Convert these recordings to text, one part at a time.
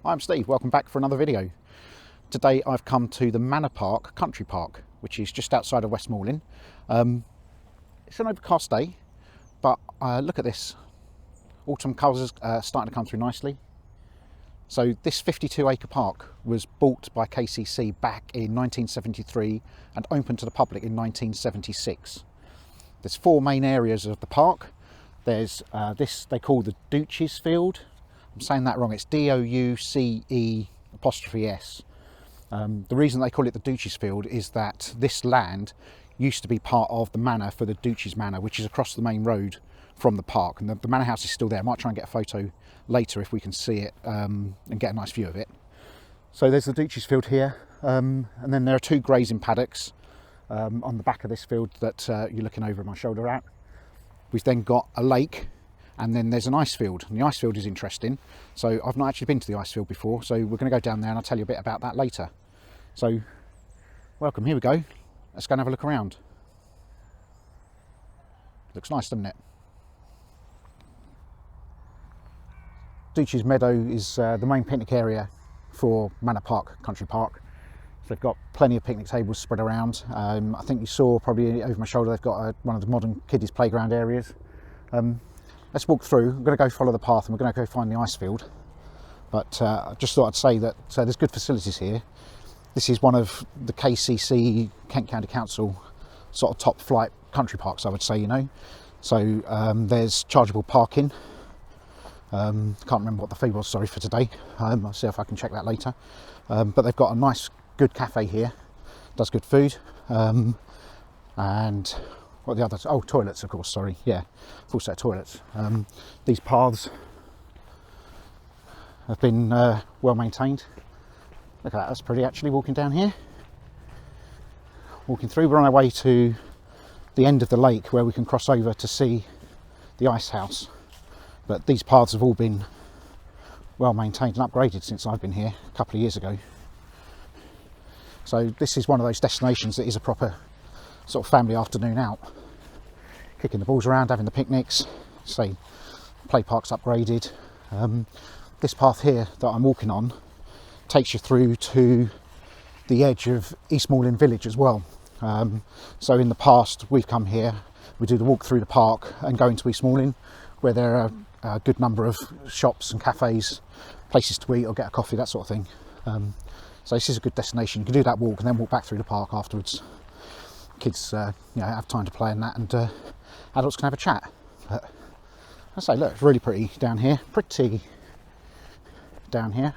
I'm Steve, welcome back for another video. Today I've come to the Manor Park Country Park, which is just outside of Westmoreland. It's an overcast day, but look at this. Autumn colours starting to come through nicely. So this 52-acre park was bought by KCC back in 1973 and opened to the public in 1976. There's four main areas of the park. There's this they call the Douce's Field. I'm saying that wrong, it's D-O-U-C-E''S. The reason they call it the Douce's Field is that this land used to be part of the manor for the Douce's Manor, which is across the main road from the park, and the manor house is still there. I might try and get a photo later if we can see it and get a nice view of it. So there's the Douce's Field here, and then there are two grazing paddocks on the back of this field that you're looking over my shoulder at. We've then got a lake, and then there's an ice field, and the ice field is interesting. So I've not actually been to the ice field before, so we're going to go down there and I'll tell you a bit about that later. So welcome, here we go. Let's go and have a look around. Looks nice, doesn't it? Douce's Meadow is the main picnic area for Manor Park Country Park. So they've got plenty of picnic tables spread around. I think you saw probably over my shoulder they've got one of the modern kiddies playground areas. Let's walk through. I'm going to go follow the path and we're going to go find the ice field. But I just thought I'd say that there's good facilities here. This is one of the KCC, Kent County Council, sort of top flight country parks, I would say, you know. So there's chargeable parking. Can't remember what the fee was, sorry, for today. I'll see if I can check that later. But they've got a nice, good cafe here. Does good food. And what are the others? Oh, toilets, of course, sorry. Yeah, full set of toilets. These paths have been well maintained. Look at that, that's pretty actually, walking down here. Walking through, we're on our way to the end of the lake where we can cross over to see the ice house. But these paths have all been well maintained and upgraded since I've been here a couple of years ago. So this is one of those destinations that is a proper sort of family afternoon out. Kicking the balls around, having the picnics, say play park's upgraded. This path here that I'm walking on takes you through to the edge of Eastmoreland Village as well. So in the past we've come here, we do the walk through the park and go into Eastmoreland, where there are a good number of shops and cafes, places to eat or get a coffee, that sort of thing. So this is a good destination. You can do that walk and then walk back through the park afterwards. Kids have time to play in that, and adults can have a chat. But I say, look, it's really pretty down here. Pretty down here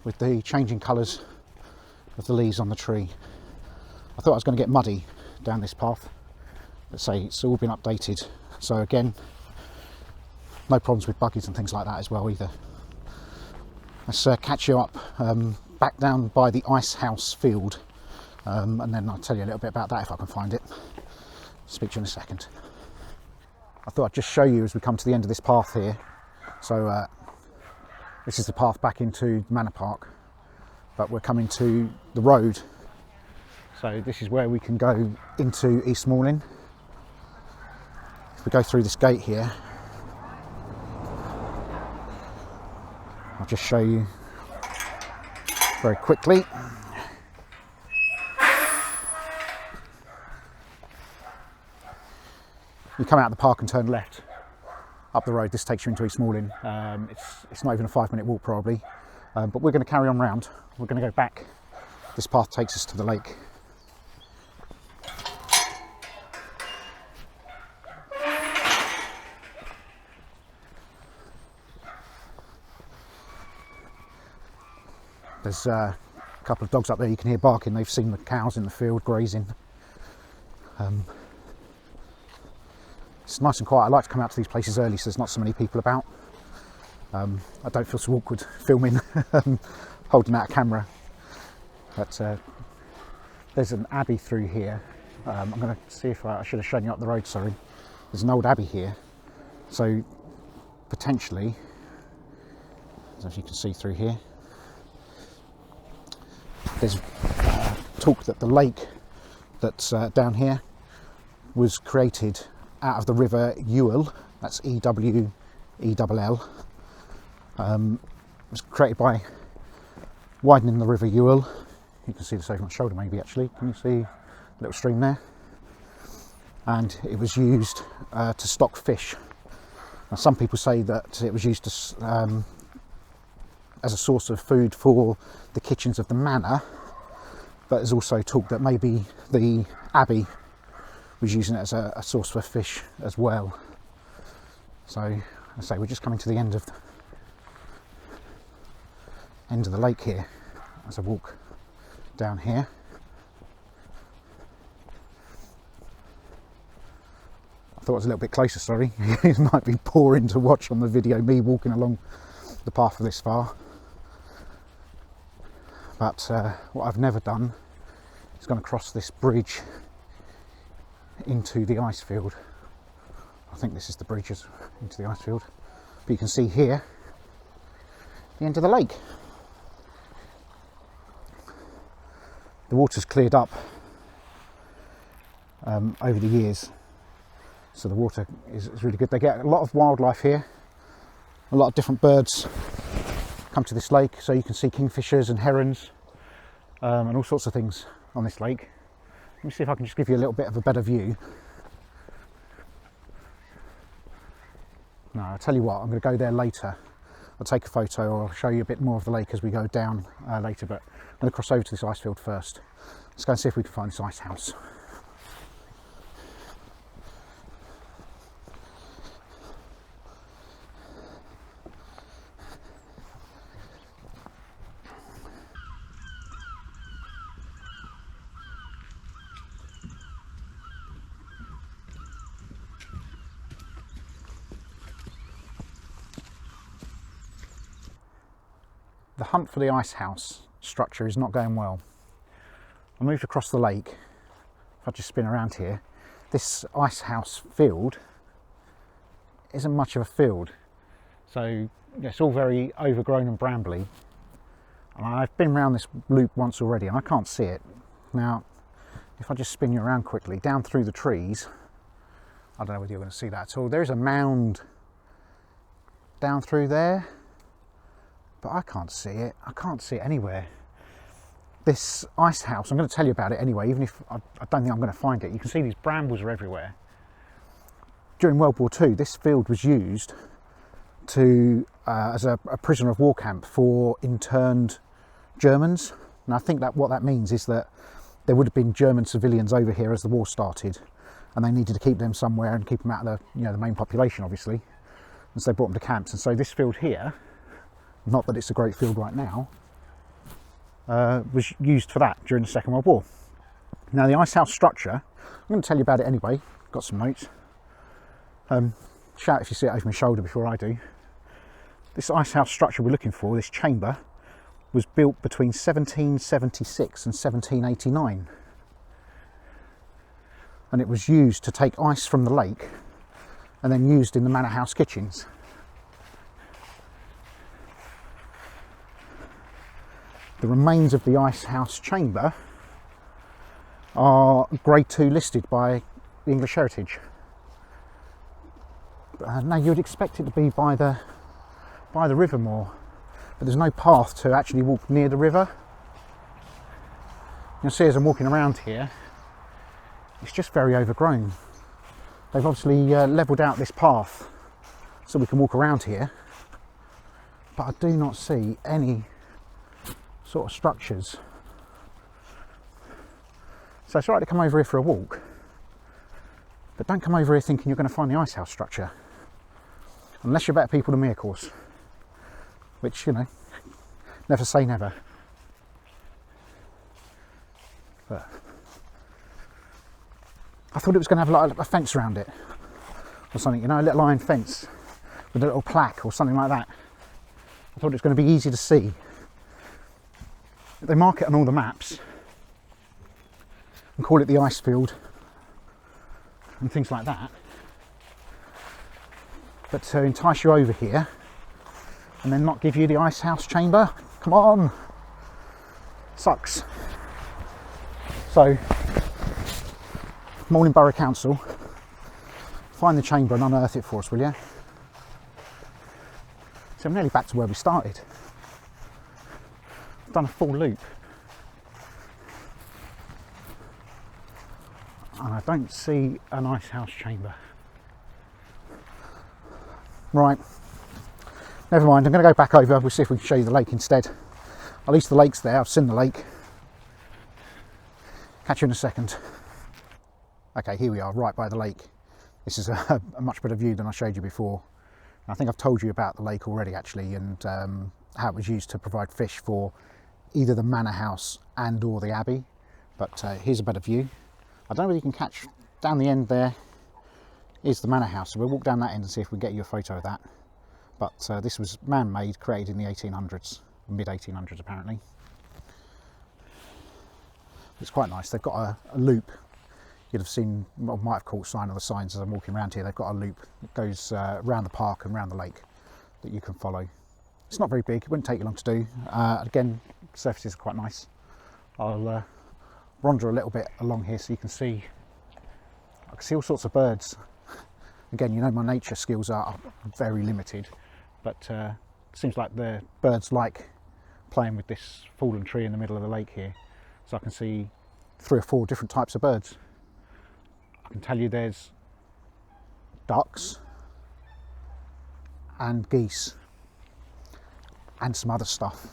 with the changing colours of the leaves on the tree. I thought I was going to get muddy down this path. Let's say it's all been updated. So again, no problems with buggies and things like that as well either. Let's catch you up back down by the ice house field, and then I'll tell you a little bit about that if I can find it. Speak to you in a second. I thought I'd just show you as we come to the end of this path here. So this is the path back into Manor Park, but we're coming to the road. So this is where we can go into Eastmoreland. If we go through this gate here, I'll just show you very quickly. You come out of the park and turn left up the road. This takes you into Eastmoreland. It's not even a 5-minute walk probably, but we're going to carry on round. We're going to go back. This path takes us to the lake. There's a couple of dogs up there you can hear barking. They've seen the cows in the field grazing. It's nice and quiet. I like to come out to these places early so there's not so many people about. I don't feel so awkward filming, holding out a camera. But there's an abbey through here. I'm going to see if I should have shown you up the road, sorry. There's an old abbey here. So potentially, as you can see through here, there's talk that the lake that's down here was created out of the river Ewell, that's E-W-E-L-L, was created by widening the River Ewell. You can see this over my shoulder maybe actually. Can you see a little stream there? And it was used to stock fish. Now, some people say that it was used to, as a source of food for the kitchens of the manor, but there's also talk that maybe the abbey was using it as a source for fish as well. So, I say we're just coming to the end of the lake here as I walk down here. I thought it was a little bit closer, sorry. It might be boring to watch on the video, me walking along the path for this far. But what I've never done is gone across this bridge into the ice field. I think this is the bridges into the ice field. But you can see here the end of the lake. The water's cleared up over the years, so the water is really good. They get a lot of wildlife here. A lot of different birds come to this lake, so you can see kingfishers and herons and all sorts of things on this lake. Let me see if I can just give you a little bit of a better view. No, I'll tell you what, I'm going to go there later. I'll take a photo or I'll show you a bit more of the lake as we go down later, but I'm going to cross over to this ice field first. Let's go and see if we can find this ice house. The hunt for the ice house structure is not going well. I moved across the lake. If I just spin around here, this ice house field isn't much of a field. So it's all very overgrown and brambly. And I've been around this loop once already and I can't see it. Now, if I just spin you around quickly, down through the trees, I don't know whether you're going to see that at all. There is a mound down through there, but I can't see it. I can't see it anywhere. This ice house, I'm going to tell you about it anyway, even if I don't think I'm going to find it. You can see these brambles are everywhere. During World War II, this field was used to as a prisoner of war camp for interned Germans. And I think that what that means is that there would have been German civilians over here as the war started, and they needed to keep them somewhere and keep them out of the main population, obviously. And so they brought them to camps. And so this field here, not that it's a great field right now, was used for that during the Second World War. Now the ice house structure, I'm going to tell you about it anyway, got some notes. Shout if you see it over my shoulder before I do. This ice house structure we're looking for, this chamber, was built between 1776 and 1789. And it was used to take ice from the lake and then used in the manor house kitchens. The remains of the ice house chamber are Grade 2 listed by the English Heritage. Now you'd expect it to be by the river more, but there's no path to actually walk near the river. You'll see as I'm walking around here, it's just very overgrown. They've obviously levelled out this path so we can walk around here, but I do not see any sort of structures. So it's all right to come over here for a walk, but don't come over here thinking you're going to find the ice house structure, unless you're better people than me, of course, which, you know, never say never. But I thought it was going to have like a fence around it or something, you know, a little iron fence with a little plaque or something like that. I thought it was going to be easy to see. They mark it on all the maps and call it the ice field and things like that. But to entice you over here and then not give you the ice house chamber, come on, sucks. So, Morning Borough Council, find the chamber and unearth it for us, will you? So I'm nearly back to where we started. done a full loop. And I don't see an ice house chamber. Right, never mind, I'm going to go back over, we'll see if we can show you the lake instead. At least the lake's there, I've seen the lake. Catch you in a second. Okay, here we are, right by the lake. This is a much better view than I showed you before. I think I've told you about the lake already actually, and how it was used to provide fish for either the manor house and or the abbey. But here's a better view. I don't know whether you can catch down the end there is the manor house, so we'll walk down that end and see if we can get you a photo of that. But this was man-made, created in the 1800s, mid-1800s apparently. It's quite nice. They've got a loop. You'd have seen, or might have caught sign of the signs as I'm walking around here. They've got a loop that goes around the park and around the lake that you can follow. It's not very big, it wouldn't take you long to do. Again, surfaces are quite nice. I'll wander a little bit along here so you can see, I can see all sorts of birds. Again, you know my nature skills are very limited, but it seems like the birds like playing with this fallen tree in the middle of the lake here. So I can see 3 or 4 different types of birds. I can tell you there's ducks and geese and some other stuff.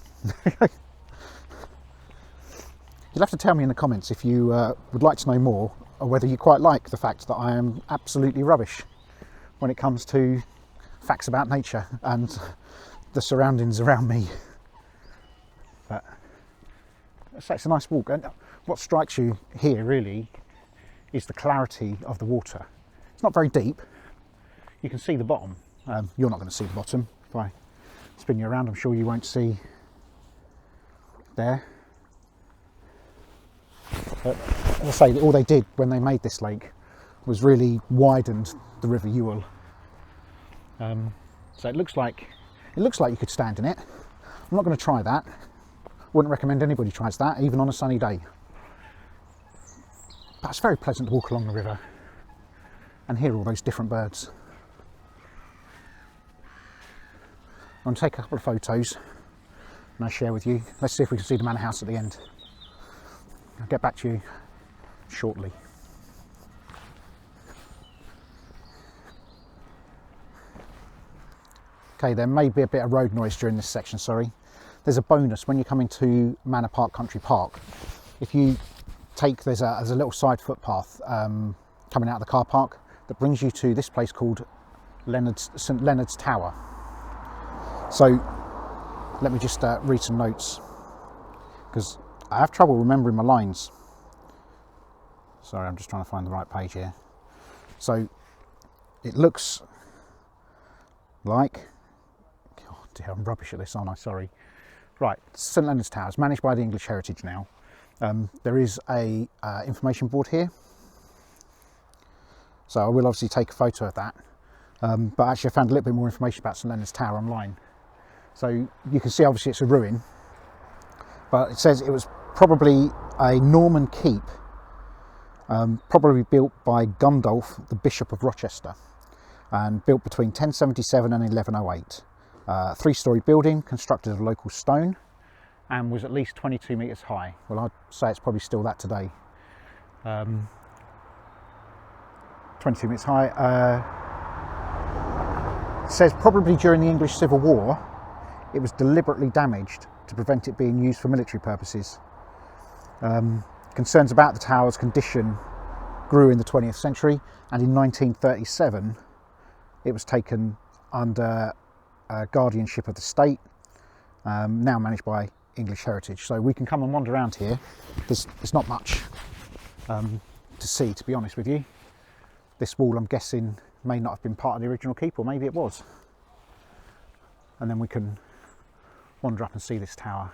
You'll have to tell me in the comments if you would like to know more, or whether you quite like the fact that I am absolutely rubbish when it comes to facts about nature and the surroundings around me. But so it's a nice walk, and what strikes you here really is the clarity of the water. It's not very deep, you can see the bottom. You're not going to see the bottom. If I spin you around, I'm sure you won't see there. But as I say, all they did when they made this lake was really widened the River Ewell. So it looks like you could stand in it. I'm not going to try that. Wouldn't recommend anybody tries that, even on a sunny day. But it's very pleasant to walk along the river and hear all those different birds. I'm going to take a couple of photos and I'll share with you. Let's see if we can see the manor house at the end. I'll get back to you shortly. Okay, there may be a bit of road noise during this section, sorry. There's a bonus when you come into Manor Park Country Park. If you take, there's a little side footpath coming out of the car park that brings you to this place called St Leonards Tower. So let me just read some notes, because I have trouble remembering my lines. Sorry, I'm just trying to find the right page here. So it looks like, oh dear, I'm rubbish at this, aren't I? Sorry. Right, St Leonards Tower is managed by the English Heritage now. There is a information board here, so I will obviously take a photo of that. But actually I found a little bit more information about St Leonards Tower online. So you can see obviously it's a ruin, but it says it was probably a Norman keep, probably built by Gundulf, the Bishop of Rochester, and built between 1077 and 1108. 3-storey building constructed of local stone and was at least 22 metres high. Well, I'd say it's probably still that today. 22 metres high. It says probably during the English Civil War it was deliberately damaged to prevent it being used for military purposes. Concerns about the tower's condition grew in the 20th century, and in 1937 it was taken under guardianship of the state, now managed by English Heritage. So we can come and wander around here. There's not much to see, to be honest with you. This wall, I'm guessing, may not have been part of the original keep, or maybe it was. And then we can wander up and see this tower.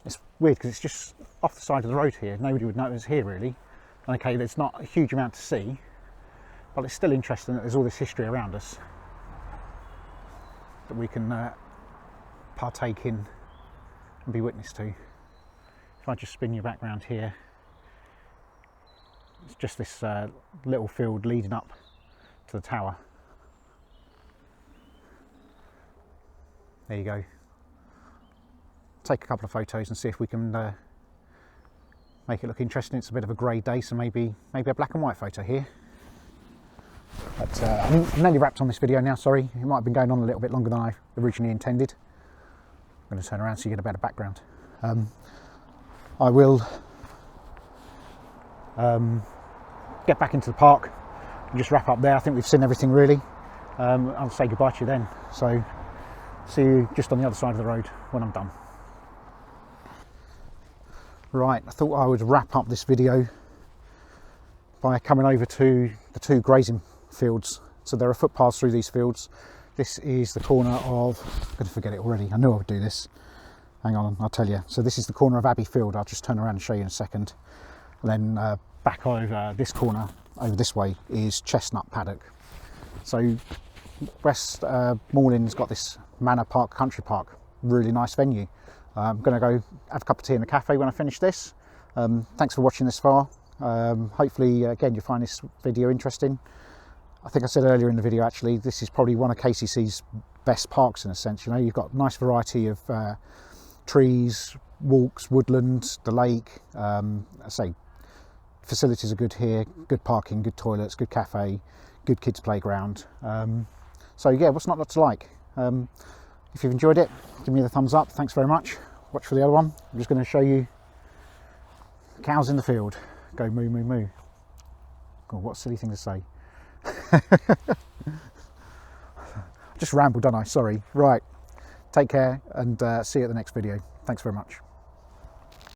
It's weird because it's just off the side of the road here. Nobody would know it was here really. Okay, there's not a huge amount to see, but it's still interesting that there's all this history around us that we can partake in and be witness to. If I just spin you back round here, it's just this little field leading up to the tower. There you go. take a couple of photos and see if we can make it look interesting. It's a bit of a grey day, so maybe a black and white photo here. But I'm nearly wrapped on this video now, sorry. It might have been going on a little bit longer than I originally intended. I'm going to turn around so you get a better background. I will get back into the park and just wrap up there. I think we've seen everything really. I'll say goodbye to you then. So see you just on the other side of the road when I'm done. Right, I thought I would wrap up this video by coming over to the 2 grazing fields. So there are footpaths through these fields. This is the corner of, I'm going to forget it already, I knew I would do this. Hang on, I'll tell you. So this is the corner of Abbey Field. I'll just turn around and show you in a second. And then back over this corner, over this way, is Chestnut Paddock. So West Moorland's got this Manor Park Country Park, really nice venue. I'm going to go have a cup of tea in the cafe when I finish this. Thanks for watching this far. Hopefully, again, you find this video interesting. I think I said earlier in the video, actually, this is probably one of KCC's best parks in a sense. You know, you've got a nice variety of trees, walks, woodland, the lake. I say facilities are good here, good parking, good toilets, good cafe, good kids playground. So yeah, what's not to like? If you've enjoyed it, give me the thumbs up. Thanks very much. Watch for the other one. I'm just going to show you cows in the field. Go moo moo moo. God, what a silly thing to say. Just rambled, don't I? Sorry. Right. Take care and see you at the next video. Thanks very much.